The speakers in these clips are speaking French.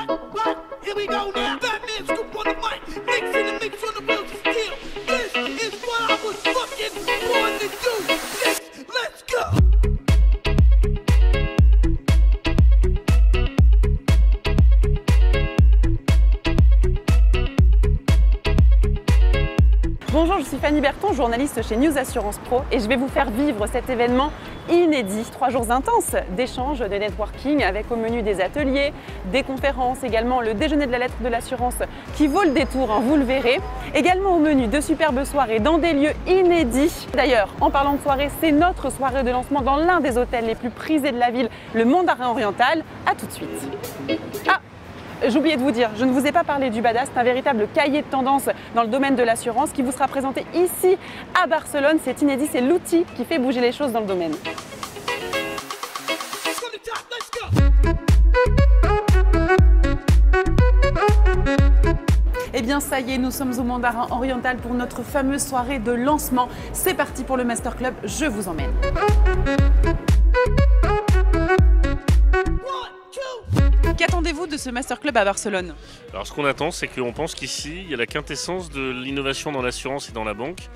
What? Here we go now. Batman scoop on the mic. Mix in the mix on the wheels of steel. This is what I was fucking born to do. Let's go. Bonjour, je suis Fanny Berton, journaliste chez News Assurance Pro et je vais vous faire vivre cet événement inédit. 3 jours intenses d'échanges, de networking avec au menu des ateliers, des conférences, également le déjeuner de la lettre de l'assurance qui vaut le détour, hein, vous le verrez. Également au menu de superbes soirées dans des lieux inédits. D'ailleurs, en parlant de soirée, c'est notre soirée de lancement dans l'un des hôtels les plus prisés de la ville, le Mandarin Oriental. A tout de suite. Ah, j'ai oublié de vous dire, je ne vous ai pas parlé du Badass, c'est un véritable cahier de tendance dans le domaine de l'assurance qui vous sera présenté ici à Barcelone. C'est inédit, c'est l'outil qui fait bouger les choses dans le domaine. Eh bien ça y est, nous sommes au Mandarin Oriental pour notre fameuse soirée de lancement. C'est parti pour le Master Club, je vous emmène. Qu'attendez-vous de ce Master Club à Barcelone? Alors ce qu'on attend, c'est qu'on pense qu'ici, il y a la quintessence de l'innovation dans l'assurance et dans la banque.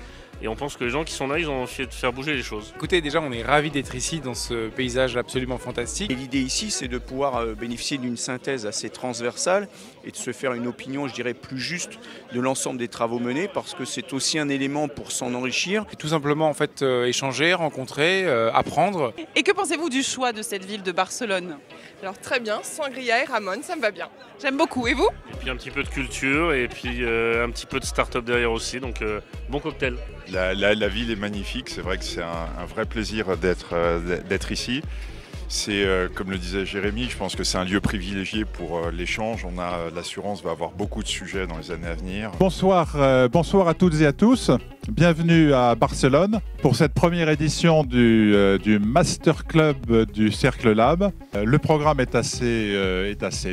Et on pense que les gens qui sont là, ils ont envie de faire bouger les choses. Écoutez, déjà on est ravis d'être ici dans ce paysage absolument fantastique. Et l'idée ici, c'est de pouvoir bénéficier d'une synthèse assez transversale et de se faire une opinion, je dirais, plus juste de l'ensemble des travaux menés, parce que c'est aussi un élément pour s'en enrichir. Et tout simplement en fait échanger, rencontrer, apprendre. Et que pensez-vous du choix de cette ville de Barcelone? Alors très bien, sangria et Ramon, ça me va bien. J'aime beaucoup, et vous? Et puis un petit peu de culture et puis un petit peu de start-up derrière aussi, donc bon cocktail. La ville est magnifique, c'est vrai que c'est un vrai plaisir d'être ici. C'est, comme le disait Jérémy, je pense que c'est un lieu privilégié pour l'échange. L'assurance va avoir beaucoup de sujets dans les années à venir. Bonsoir à toutes et à tous. Bienvenue à Barcelone pour cette première édition du Master Club du Cercle Lab. Le programme est assez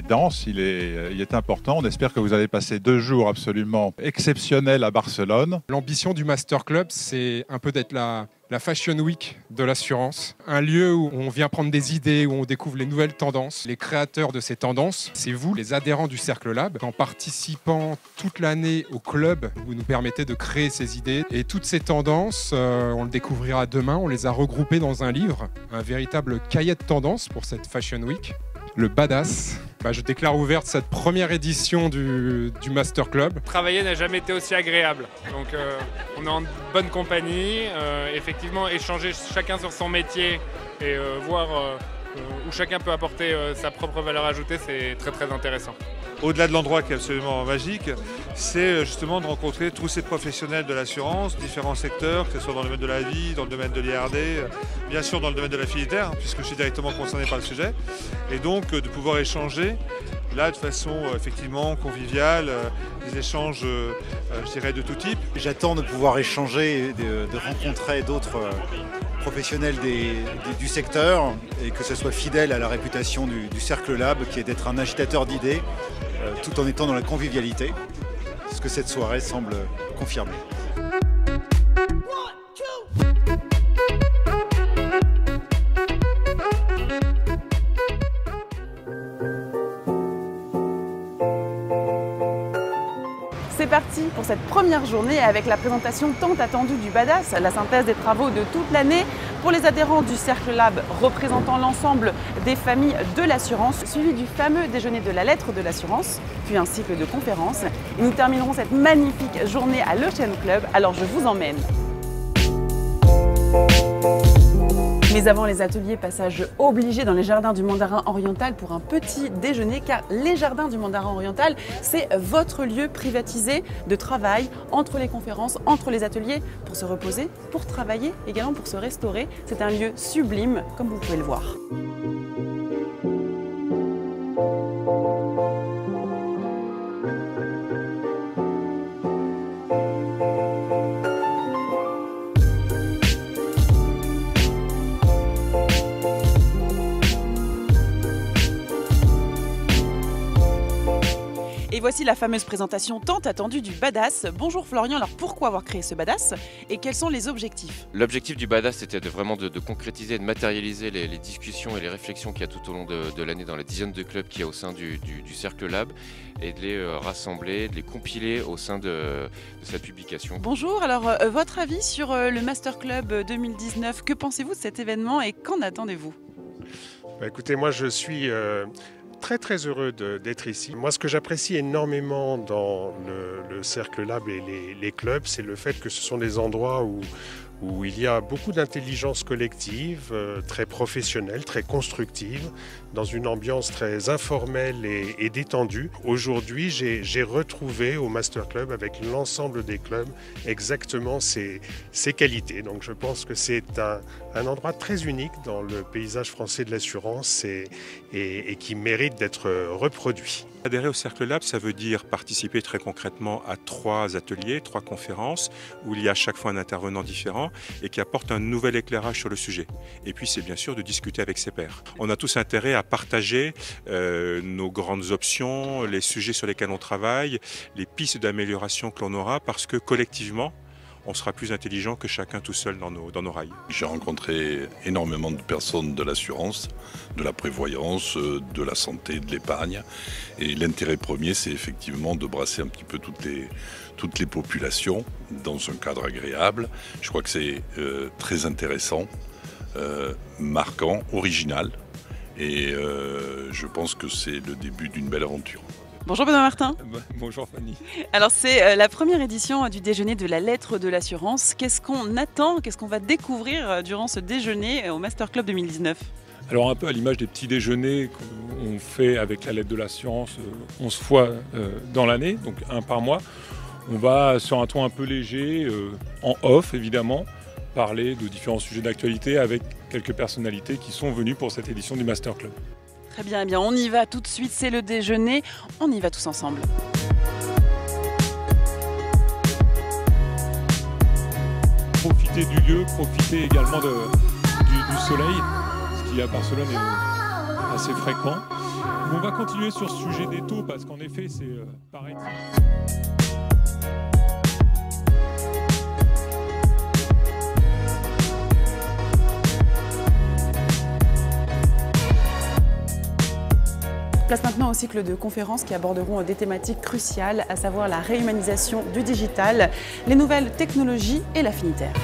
dense, il est important. On espère que vous allez passer 2 jours absolument exceptionnels à Barcelone. L'ambition du Master Club, c'est un peu d'être la Fashion Week de l'assurance, un lieu où on vient prendre des idées, où on découvre les nouvelles tendances. Les créateurs de ces tendances, c'est vous, les adhérents du Cercle Lab. En participant toute l'année au club, vous nous permettez de créer ces idées. Et toutes ces tendances, on le découvrira demain, on les a regroupées dans un livre, un véritable cahier de tendances pour cette Fashion Week. Le Badass. Je déclare ouverte cette première édition du Master Club. Travailler n'a jamais été aussi agréable. Donc on est en bonne compagnie. Effectivement, échanger chacun sur son métier et voir où chacun peut apporter sa propre valeur ajoutée, c'est très très intéressant. Au-delà de l'endroit qui est absolument magique, c'est justement de rencontrer tous ces professionnels de l'assurance, différents secteurs, que ce soit dans le domaine de la vie, dans le domaine de l'IRD, bien sûr dans le domaine de la fiduciaire, puisque je suis directement concerné par le sujet, et donc de pouvoir échanger là de façon effectivement conviviale, des échanges je dirais de tout type. J'attends de pouvoir échanger et de rencontrer d'autres professionnels du secteur et que ce soit fidèle à la réputation du Cercle Lab qui est d'être un agitateur d'idées tout en étant dans la convivialité, ce que cette soirée semble confirmer. C'est parti pour cette première journée avec la présentation tant attendue du Badass, la synthèse des travaux de toute l'année pour les adhérents du Cercle Lab représentant l'ensemble des familles de l'assurance, suivi du fameux déjeuner de la lettre de l'assurance, puis un cycle de conférences. Et nous terminerons cette magnifique journée à l'Ocean Club, alors je vous emmène. Mais avant les ateliers, passage obligé dans les jardins du Mandarin Oriental pour un petit déjeuner, car les jardins du Mandarin Oriental, c'est votre lieu privatisé de travail entre les conférences, entre les ateliers, pour se reposer, pour travailler, également pour se restaurer. C'est un lieu sublime, comme vous pouvez le voir. Et voici la fameuse présentation tant attendue du Badass. Bonjour Florian, alors pourquoi avoir créé ce Badass et quels sont les objectifs? L'objectif du Badass c'était vraiment de concrétiser et de matérialiser les discussions et les réflexions qu'il y a tout au long de l'année dans la dizaine de clubs qu'il y a au sein du Cercle Lab et de les rassembler, de les compiler au sein de cette publication. Bonjour, alors votre avis sur le Master Club 2019, que pensez-vous de cet événement et qu'en attendez-vous? Écoutez, moi je suis très heureux d'être ici. Moi ce que j'apprécie énormément dans le Cercle Lab et les clubs, c'est le fait que ce sont des endroits où il y a beaucoup d'intelligence collective, très professionnelle, très constructive, dans une ambiance très informelle et détendue. Aujourd'hui, j'ai retrouvé au Master Club, avec l'ensemble des clubs, exactement ces qualités. Donc je pense que c'est un endroit très unique dans le paysage français de l'assurance et qui mérite d'être reproduit. Adhérer au Cercle Lab, ça veut dire participer très concrètement à 3 ateliers, 3 conférences, où il y a à chaque fois un intervenant différent et qui apporte un nouvel éclairage sur le sujet. Et puis c'est bien sûr de discuter avec ses pairs. On a tous intérêt à partager nos grandes options, les sujets sur lesquels on travaille, les pistes d'amélioration que l'on aura, parce que collectivement, on sera plus intelligent que chacun tout seul dans nos rails. J'ai rencontré énormément de personnes de l'assurance, de la prévoyance, de la santé, de l'épargne. Et l'intérêt premier, c'est effectivement de brasser un petit peu toutes les populations dans un cadre agréable. Je crois que c'est très intéressant, marquant, original. Et je pense que c'est le début d'une belle aventure. Bonjour Benoît Martin. Bonjour Fanny. Alors c'est la première édition du déjeuner de la lettre de l'assurance. Qu'est-ce qu'on attend, qu'est-ce qu'on va découvrir durant ce déjeuner au Master Club 2019 ? Alors un peu à l'image des petits déjeuners qu'on fait avec la lettre de l'assurance 11 fois dans l'année, donc un par mois. On va sur un ton un peu léger, en off évidemment, parler de différents sujets d'actualité avec quelques personnalités qui sont venues pour cette édition du Master Club. Très bien, eh bien, on y va tout de suite, c'est le déjeuner, on y va tous ensemble. Profitez du lieu, profitez également du soleil, ce qui à Barcelone est assez fréquent. On va continuer sur ce sujet des taux parce qu'en effet c'est pareil. Place maintenant au cycle de conférences qui aborderont des thématiques cruciales, à savoir la réhumanisation du digital, les nouvelles technologies et l'affinitaire.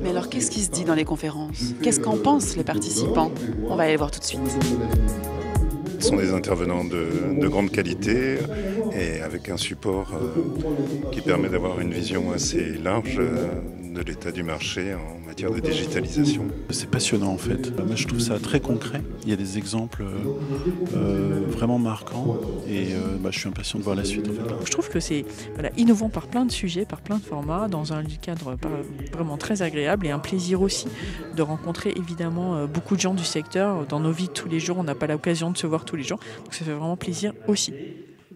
Mais alors qu'est-ce qui se dit dans les conférences? Qu'est-ce qu'en pensent les participants? On va aller voir tout de suite. Ce sont des intervenants de grande qualité et avec un support qui permet d'avoir une vision assez large de l'état du marché en matière de digitalisation. C'est passionnant en fait. Moi je trouve ça très concret. Il y a des exemples vraiment marquants et je suis impatient de voir la suite en fait. Je trouve que c'est innovant par plein de sujets, par plein de formats, dans un cadre vraiment très agréable et un plaisir aussi de rencontrer évidemment beaucoup de gens du secteur. Dans nos vies de tous les jours, on n'a pas l'occasion de se voir tous les jours, donc ça fait vraiment plaisir aussi.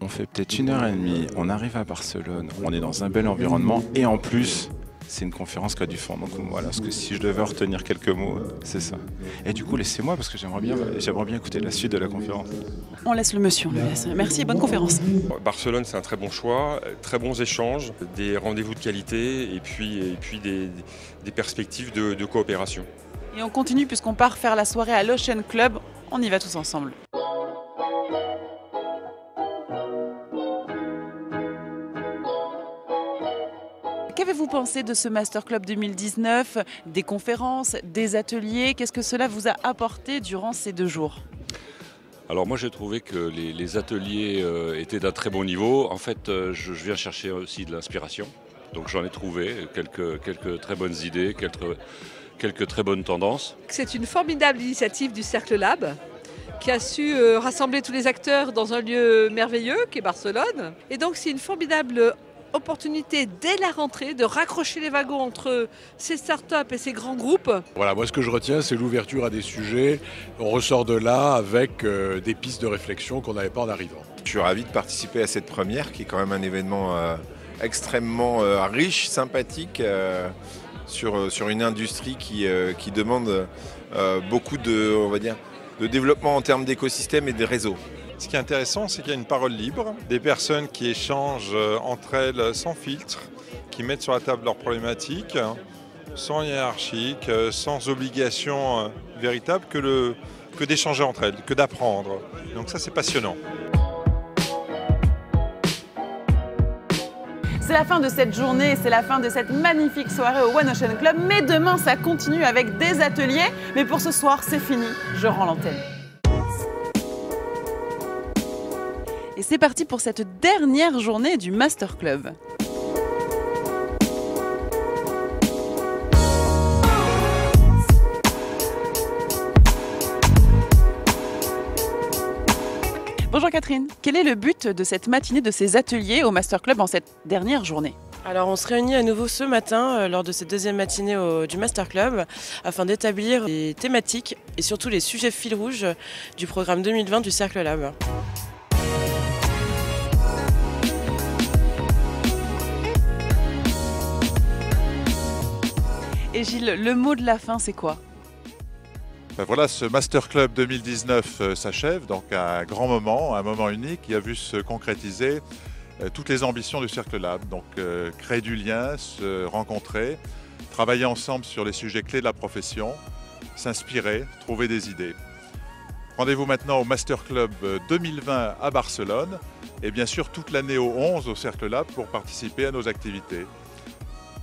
On fait peut-être 1h30, on arrive à Barcelone, on est dans un bel environnement et en plus c'est une conférence qui a du fond. Donc voilà, parce que si je devais retenir quelques mots, c'est ça. Et du coup, laissez-moi parce que j'aimerais bien écouter la suite de la conférence. On laisse le monsieur, on le laisse. Merci et bonne conférence. Barcelone, c'est un très bon choix, très bons échanges, des rendez-vous de qualité et puis des perspectives de coopération. Et on continue puisqu'on part faire la soirée à l'Ocean Club. On y va tous ensemble. Qu'avez-vous pensé de ce Master Club 2019, des conférences, des ateliers? Qu'est-ce que cela vous a apporté durant ces 2 jours? Alors moi j'ai trouvé que les ateliers étaient d'un très bon niveau. En fait je viens chercher aussi de l'inspiration. Donc j'en ai trouvé quelques très bonnes idées, quelques très bonnes tendances. C'est une formidable initiative du Cercle Lab qui a su rassembler tous les acteurs dans un lieu merveilleux qui est Barcelone. Et donc c'est une formidable opportunité dès la rentrée de raccrocher les wagons entre ces startups et ces grands groupes. Voilà, moi ce que je retiens c'est l'ouverture à des sujets. On ressort de là avec des pistes de réflexion qu'on n'avait pas en arrivant. Je suis ravi de participer à cette première qui est quand même un événement extrêmement riche, sympathique. sur une industrie qui demande beaucoup on va dire, de développement en termes d'écosystème et de réseaux. Ce qui est intéressant, c'est qu'il y a une parole libre, des personnes qui échangent entre elles sans filtre, qui mettent sur la table leurs problématiques, sans hiérarchique, sans obligation véritable que d'échanger entre elles, que d'apprendre. Donc ça, c'est passionnant. C'est la fin de cette journée, c'est la fin de cette magnifique soirée au One Ocean Club. Mais demain, ça continue avec des ateliers. Mais pour ce soir, c'est fini. Je rends l'antenne. Et c'est parti pour cette dernière journée du Master Club. Bonjour Catherine, quel est le but de cette matinée, de ces ateliers au Master Club en cette dernière journée ? Alors on se réunit à nouveau ce matin lors de cette deuxième matinée du Master Club afin d'établir les thématiques et surtout les sujets fil rouge du programme 2020 du Cercle Lab. Et Gilles, le mot de la fin, c'est quoi ? Ben voilà, ce Master Club 2019 s'achève, donc un grand moment, un moment unique qui a vu se concrétiser toutes les ambitions du Cercle Lab. Donc créer du lien, se rencontrer, travailler ensemble sur les sujets clés de la profession, s'inspirer, trouver des idées. Rendez-vous maintenant au Master Club 2020 à Barcelone et bien sûr toute l'année au 11 au Cercle Lab pour participer à nos activités.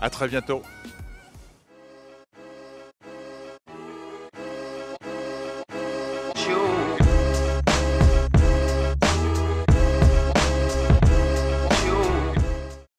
À très bientôt.